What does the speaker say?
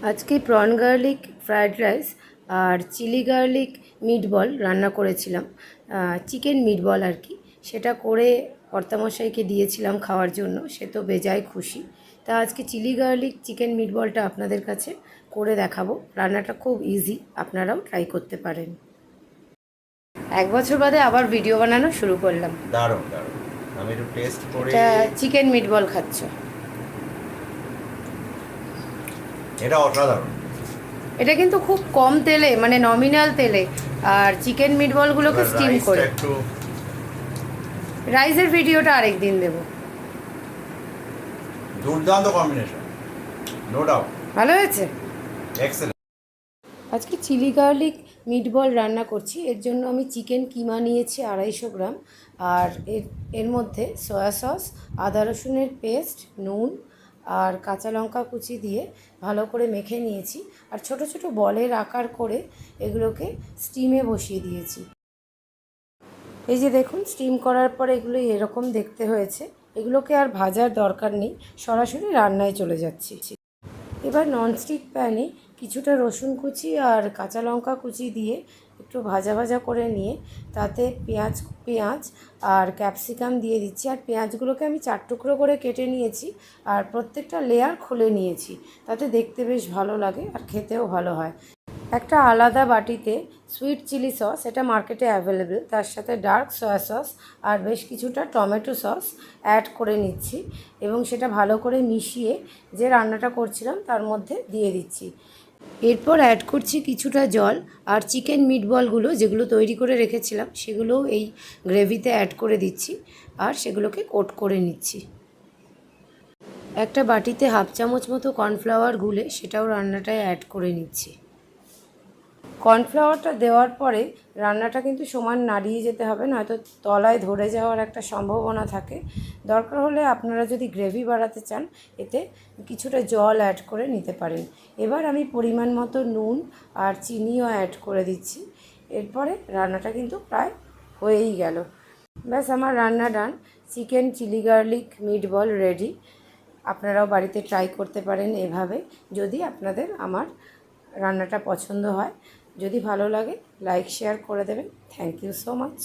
আজকে prawn garlic fried rice আর chilli garlic meatball রান্না করেছিলাম, চিকেন মিটবল আর কি। সেটা করে কর্তামশাইকে দিয়েছিলাম খাওয়ার জন্য, সে তো বেজায় খুশি। তা আজকে চিলি গার্লিক চিকেন মিটবলটা আপনাদের কাছে করে দেখাবো। রান্নাটা খুব ইজি, আপনারাও ট্রাই করতে পারেন। 1 বছর বাদে আবার ভিডিও বানানো শুরু করলাম। দারুণ দারুণ, আমি একটু টেস্ট করে। এটা চিকেন মিটবল খাচ্ছ? এটা অসাধারণ। এটা কিন্তু খুব কম তেলে, মানে নমিনাল তেলে, আর চিকেন মিটবলগুলোকে স্টিম করে। রাইসের ভিডিওটা আরেকদিন দেব। দুর্দান্ত কম্বিনেশন, নো ডাউট। ভালো হয়েছে, এক্সেলেন্ট। আজকে চিলি গার্লিক মিটবল রান্না করছি। এর জন্য আমি চিকেন কিমা নিয়েছি 250 গ্রাম, আর এর মধ্যে সয়া সস, আদা রসুনের পেস্ট, নুন আর কাঁচা লঙ্কা কুচি দিয়ে ভালো করে মেখে নিয়েছি। আর ছোট ছোট বলের আকার করে এগুলোকে স্টিমে বসিয়ে দিয়েছি। এই যে দেখুন, স্টিম করার পর এগুলো এরকম দেখতে হয়েছে। এগুলোকে আর ভাজার দরকার নেই, সরাসরি রান্নায় চলে যাচ্ছি। এবার ননস্টিক প্যানে কিছুটা রসুন কুচি আর কাঁচা লঙ্কা কুচি দিয়ে একটু ভাজা ভাজা করে নিয়ে তাতে পেঁয়াজ আর ক্যাপসিকাম দিয়ে দিচ্ছি। আর পেঁয়াজগুলোকে আমি 4 টুকরো করে কেটে নিয়েছি, আর প্রত্যেকটা লেয়ার খুলে নিয়েছি। তাতে দেখতে বেশ ভালো লাগে আর খেতেও ভালো হয়। একটা আলাদা বাটিতে সুইট চিলি সস, এটা মার্কেটে অ্যাভেলেবেল, তার সাথে ডার্ক সয়া সস আর বেশ কিছুটা টমেটো সস অ্যাড করে নিচ্ছি এবং সেটা ভালো করে মিশিয়ে যে রান্নাটা করছিলাম তার মধ্যে দিয়ে দিচ্ছি। এরপর অ্যাড করছি কিছুটা জল, আর চিকেন মিটবলগুলো যেগুলো তৈরি করে রেখেছিলাম সেগুলোও এই গ্রেভিতে অ্যাড করে দিচ্ছি, আর সেগুলোকে কোট করে নিচ্ছি। একটা বাটিতে 1/2 চামচ মতো কর্নফ্লাওয়ার গুলে সেটাও রান্নাটায় অ্যাড করে নিচ্ছি। কর্নফ্লাওয়ারটা দেওয়ার পরে রান্নাটা কিন্তু সমান নাড়িয়ে যেতে হবে, নয়তো তলায় ধরে যাওয়ার একটা সম্ভাবনা থাকে। দরকার হলে আপনারা যদি গ্রেভি বাড়াতে চান এতে কিছুটা জল অ্যাড করে নিতে পারেন। এবার আমি পরিমাণ মতো নুন আর চিনিও অ্যাড করে দিচ্ছি। এরপরে রান্নাটা কিন্তু প্রায় হয়েই গেল। ব্যাস, আমার রান্না done. Chicken chilli garlic meatball ready. আপনারাও বাড়িতে ট্রাই করতে পারেন এভাবে, যদি আপনাদের আমার রান্নাটা পছন্দ হয়। যদি ভালো লাগে লাইক শেয়ার করে দেবেন। Thank you so much.